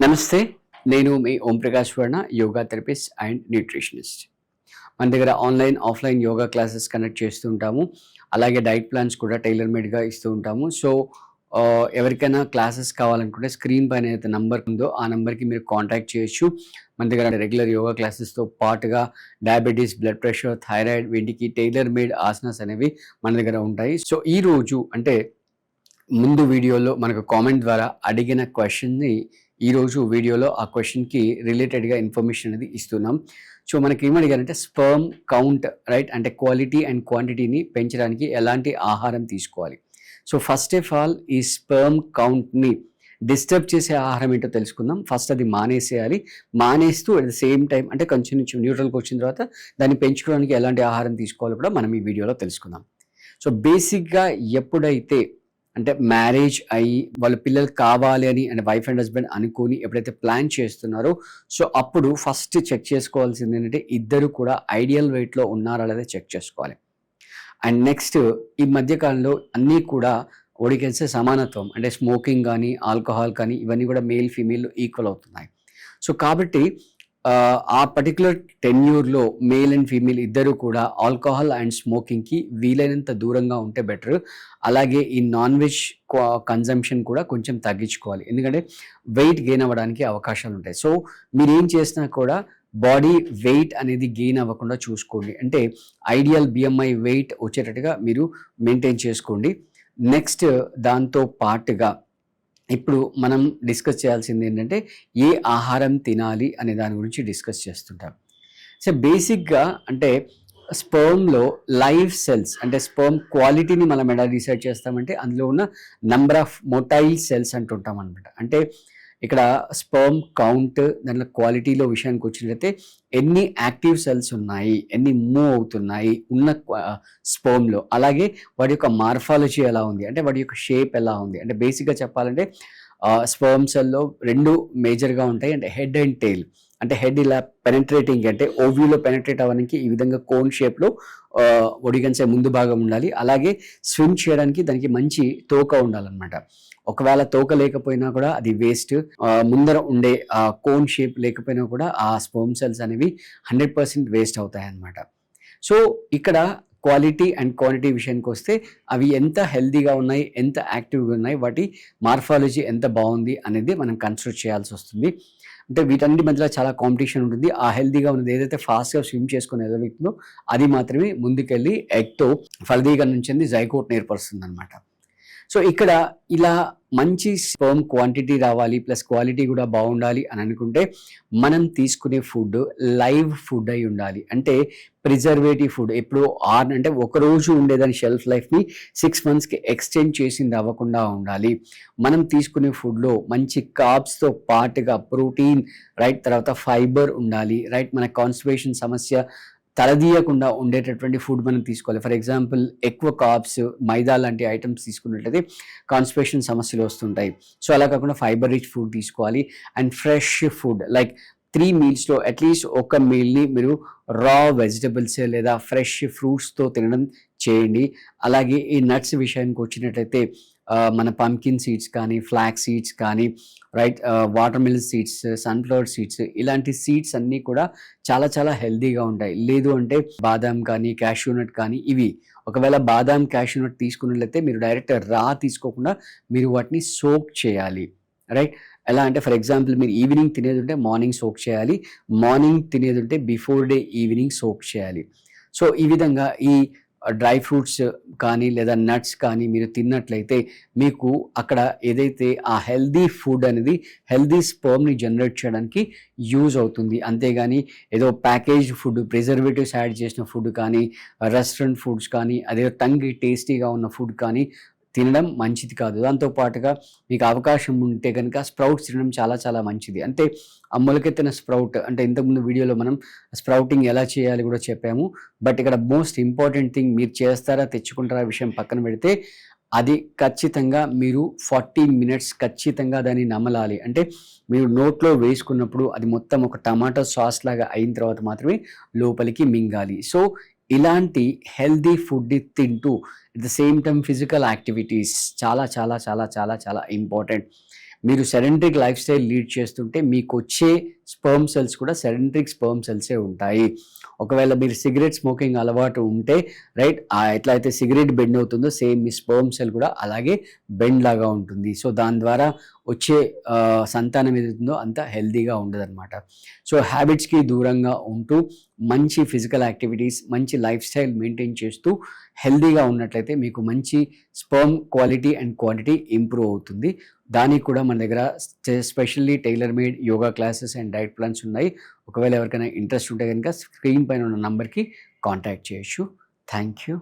నమస్తే. నేను మీ ఓం ప్రకాష్ వర్ణ, యోగా థెరపిస్ట్ అండ్ న్యూట్రిషనిస్ట్. మన దగ్గర online, offline yoga classes conduct చేస్తూ ఉంటాము. అలాగే డైట్ ప్లాన్స్ కూడా టైలర్ మేడ్‌గా ఇస్తూ ఉంటాము. సో, ఎవరికైనా క్లాసెస్ కావాలనుకుంటే స్క్రీన్ పైన ఏదైతే నంబర్ ఉందో ఆ నంబర్‌కి మీరు కాంటాక్ట్ చేయొచ్చు. మన దగ్గర రెగ్యులర్ యోగా క్లాసెస్‌తో పాటుగా డయాబెటిస్, బ్లడ్ ప్రెషర్, థైరాయిడ్ వీటికి టైలర్ మేడ్ ఆసనాస్ అనేవి మన దగ్గర ఉంటాయి. సో, ఈరోజు అంటే ముందు వీడియోలో మనకు కామెంట్ ద్వారా అడిగిన క్వెషన్‌ని ఈరోజు వీడియోలో ఆ క్వెషన్‌కి రిలేటెడ్‌గా ఇన్ఫర్మేషన్ అనేది ఇస్తున్నాం. సో, మనకి ఏమడిగారంటే స్పెర్మ్ కౌంట్ రైట్ అంటే క్వాలిటీ అండ్ క్వాంటిటీని పెంచడానికి ఎలాంటి ఆహారం తీసుకోవాలి. సో, ఫస్ట్ ఆఫ్ ఆల్ ఈ స్పెర్మ్ కౌంట్‌ని డిస్టర్బ్ చేసే ఆహారం ఏంటో తెలుసుకుందాం. ఫస్ట్ అది మానేసేయాలి. మానేస్తూ అట్ ద సేమ్ టైమ్ అంటే కొంచెం న్యూట్రల్‌కి వచ్చిన తర్వాత దాన్ని పెంచుకోవడానికి ఎలాంటి ఆహారం తీసుకోవాలో కూడా మనం ఈ వీడియోలో తెలుసుకుందాం. సో, బేసిక్‌గా ఎప్పుడైతే అంటే మ్యారేజ్ అయ్యి వాళ్ళ పిల్లలు కావాలి అని అంటే వైఫ్ అండ్ హస్బెండ్ అనుకోని ఎప్పుడైతే ప్లాన్ చేస్తున్నారో సో అప్పుడు ఫస్ట్ చెక్ చేసుకోవాల్సింది ఏంటంటే ఇద్దరు కూడా ఐడియల్ వెయిట్లో ఉన్నారా లేదా చెక్ చేసుకోవాలి. అండ్ నెక్స్ట్ ఈ మధ్య కాలంలో అన్నీ కూడా ఓడికెన్సే సమానత్వం అంటే స్మోకింగ్ కానీ ఆల్కహాల్ కానీ ఇవన్నీ కూడా మేల్ ఫీమేల్ ఈక్వల్ అవుతున్నాయి. సో కాబట్టి ఆ పర్టికులర్ టెన్యూర్లో మేల్ అండ్ ఫీమేల్ ఇద్దరు కూడా ఆల్కహాల్ అండ్ స్మోకింగ్కి వీలైనంత దూరంగా ఉంటే బెటర్. అలాగే ఈ నాన్ వెజ్ కన్జంప్షన్ కూడా కొంచెం తగ్గించుకోవాలి, ఎందుకంటే వెయిట్ గెయిన్ అవ్వడానికి అవకాశాలు ఉంటాయి. సో మీరు ఏం చేసినా కూడా బాడీ వెయిట్ అనేది గెయిన్ అవ్వకుండా చూసుకోండి, అంటే ఐడియల్ బిఎంఐ వెయిట్ వచ్చేటట్టుగా మీరు మెయింటైన్ చేసుకోండి. నెక్స్ట్ దాంతో పాటుగా ఇప్పుడు మనం డిస్కస్ చేయాల్సింది ఏంటంటే ఏ ఆహారం తినాలి అనే దాని గురించి డిస్కస్ చేస్తుంటాం. సో బేసిక్గా అంటే స్పర్మ్లో లైవ్ సెల్స్ అంటే స్పర్మ్ క్వాలిటీని మనం ఎలా డిసైడ్ చేస్తామంటే అందులో ఉన్న నంబర్ ఆఫ్ మొటైల్ సెల్స్ అంటుంటాం అనమాట. అంటే ఇక్కడ స్పర్మ్ కౌంట్ దాంట్లో క్వాలిటీలో విషయానికి వచ్చినట్లయితే ఎన్ని యాక్టివ్ సెల్స్ ఉన్నాయి, ఎన్ని మూవ్ అవుతున్నాయి ఉన్న స్పర్మ్లో, అలాగే వాటి యొక్క మార్ఫాలజీ ఎలా ఉంది అంటే వాటి యొక్క షేప్ ఎలా ఉంది. అంటే బేసిక్గా చెప్పాలంటే స్పర్మ్ సెల్లో రెండు మేజర్గా ఉంటాయి, అంటే హెడ్ అండ్ టెయిల్. అంటే హెడ్ ఇలా పెనట్రేటింగ్ అంటే ఓవ్యూలో పెనట్రేట్ అవ్వడానికి ఈ విధంగా కోన్ షేప్లో ఒడిగన్సే ముందు భాగం ఉండాలి. అలాగే స్విమ్ చేయడానికి దానికి మంచి తోక ఉండాలన్నమాట. ఒకవేళ తోక లేకపోయినా కూడా అది వేస్ట్. ముందర ఉండే ఆ కోన్ షేప్ లేకపోయినా కూడా ఆ స్పర్మ్ సెల్స్ అనేవి 100% వేస్ట్ అవుతాయి అన్నమాట. సో ఇక్కడ క్వాలిటీ అండ్ క్వాంటిటీ విషయానికి వస్తే అవి ఎంత హెల్దీగా ఉన్నాయి, ఎంత యాక్టివ్గా ఉన్నాయి, వాటి మార్ఫాలజీ ఎంత బాగుంది అనేది మనం కన్సిడర్ చేయాల్సి వస్తుంది. అంటే వీటన్నిటి మధ్యలో చాలా కాంపిటీషన్ ఉంటుంది. ఆ హెల్దీగా ఉన్నది ఏదైతే ఫాస్ట్గా స్విమ్ చేసుకుని ఎదగలుగుతుందో అది మాత్రమే ముందుకెళ్ళి ఎగ్తో ఫలదీగా నుంచి జైగోట్ ఏర్పరుస్తుంది అనమాట. సో ఇక్కడ ఇలా మంచి స్పర్మ్ క్వాంటిటీ రావాలి ప్లస్ క్వాలిటీ కూడా బాగుండాలి అని అనుకుంటే మనం తీసుకునే ఫుడ్ లైవ్ ఫుడ్ అయి ఉండాలి. అంటే ప్రిజర్వేటివ్ ఫుడ్ ఎప్పుడు అంటే ఒకరోజు ఉండేదాని షెల్ఫ్ లైఫ్ని 6 monthsకి ఎక్స్టెండ్ చేసింది అవ్వకుండా ఉండాలి. మనం తీసుకునే ఫుడ్లో మంచి కార్బ్స్తో పాటుగా ప్రోటీన్ రైట్, తర్వాత ఫైబర్ ఉండాలి రైట్. మన కాన్స్టిపేషన్ సమస్య తలదీయకుండా ఉండేటటువంటి ఫుడ్ మనం తీసుకోవాలి. ఫర్ ఎగ్జాంపుల్ ఎక్కువ కార్బ్స్, మైదా లాంటి ఐటమ్స్ తీసుకున్నట్లయితే కాన్స్టిపేషన్ సమస్యలు వస్తుంటాయి. సో అలా కాకుండా ఫైబర్ రిచ్ ఫుడ్ తీసుకోవాలి. అండ్ ఫ్రెష్ ఫుడ్ లైక్ 3 mealsలో అట్లీస్ట్ ఒక మీల్ని మీరు రా వెజిటబుల్స్ లేదా ఫ్రెష్ ఫ్రూట్స్తో తినడం చేయండి. అలాగే ఈ నట్స్ విషయానికి వచ్చినట్లయితే మన పంకిన్ సీడ్స్ కానీ, ఫ్లాక్స్ సీడ్స్ కానీ right, water melon seeds, sunflower seeds ఇలాంటి సీడ్స్ అన్నీ కూడా చాలా చాలా హెల్తీగా ఉంటాయి. లేదు అంటే బాదాం కానీ, క్యాష్యూనట్ కానీ ఇవి ఒకవేళ బాదాం క్యాష్యూనట్ తీసుకున్నట్లయితే మీరు డైరెక్ట్ రా తీసుకోకుండా మీరు వాటిని సోక్ చేయాలి రైట్. ఎలా అంటే ఫర్ ఎగ్జాంపుల్ మీరు ఈవినింగ్ తినేది ఉంటే మార్నింగ్ సోక్ చేయాలి, మార్నింగ్ తినేది ఉంటే బిఫోర్ డే ఈవినింగ్ సోక్ చేయాలి. సో ఈ విధంగా ఈ డ్రై ఫ్రూట్స్ కానీ లేదా నట్స్ కానీ మీరు తిన్నట్లయితే మీకు అక్కడ ఏదైతే ఆ హెల్దీ ఫుడ్ అనేది హెల్దీ స్పర్మ్ని జనరేట్ చేయడానికి యూజ్ అవుతుంది. అంతేగాని ఏదో ప్యాకేజ్ ఫుడ్, ప్రిజర్వేటివ్స్ యాడ్ చేసిన ఫుడ్ కానీ, రెస్టారెంట్ ఫుడ్స్ కానీ, అదే టంగ్ టేస్టీగా ఉన్న ఫుడ్ కానీ తినడం మంచిది కాదు. దాంతోపాటుగా మీకు అవకాశం ఉంటే కనుక స్ప్రౌట్స్ తినడం చాలా చాలా మంచిది. అంటే ఆ మొలకెత్తిన స్ప్రౌట్ అంటే ఇంతకుముందు వీడియోలో మనం స్ప్రౌటింగ్ ఎలా చేయాలి కూడా చెప్పాము. బట్ ఇక్కడ మోస్ట్ ఇంపార్టెంట్ థింగ్ మీరు చేస్తారా తెచ్చుకుంటారా విషయం పక్కన పెడితే అది ఖచ్చితంగా మీరు 40 minutes ఖచ్చితంగా దాన్ని నమలాలి. అంటే మీరు నోట్లో వేసుకున్నప్పుడు అది మొత్తం ఒక టమాటో సాస్ లాగా అయిన తర్వాత మాత్రమే లోపలికి మింగాలి. సో ఇలాంటి హెల్దీ ఫుడ్ని తింటూ at the same time physical activities చాలా చాలా చాలా చాలా చాలా ఇంపార్టెంట్. మీరు సెడెంట్రిక్ లైఫ్ స్టైల్ లీడ్ చేస్తుంటే మీకు వచ్చే స్పర్మ్ సెల్స్ కూడా సెడెంట్రిక్ స్పర్మ్ సెల్సే ఉంటాయి. ఒకవేళ మీరు సిగరెట్ స్మోకింగ్ అలవాటు ఉంటే రైట్, ఎట్లా అయితే సిగరెట్ బెండ్ అవుతుందో సేమ్ మీ స్పర్మ్ సెల్ కూడా అలాగే బెండ్ లాగా ఉంటుంది. సో దాని ద్వారా వచ్చే సంతానం ఏదైతుందో అంత హెల్తీగా ఉండదన్నమాట. సో హ్యాబిట్స్కి దూరంగా ఉంటూ మంచి ఫిజికల్ యాక్టివిటీస్, మంచి లైఫ్ స్టైల్ మెయింటైన్ చేస్తూ హెల్తీగా ఉన్నట్లయితే మీకు మంచి sperm quality and quantity improve అవుతుంది. దానికి కూడా మన దగ్గర specially tailor made yoga classes and diet plans ఉన్నాయి. ఒకవేళ ఎవరికైనా ఇంట్రెస్ట్ ఉంటే కనుక స్క్రీన్ పైన ఉన్న నంబర్కి కాంటాక్ట్ చేయొచ్చు. Thank you.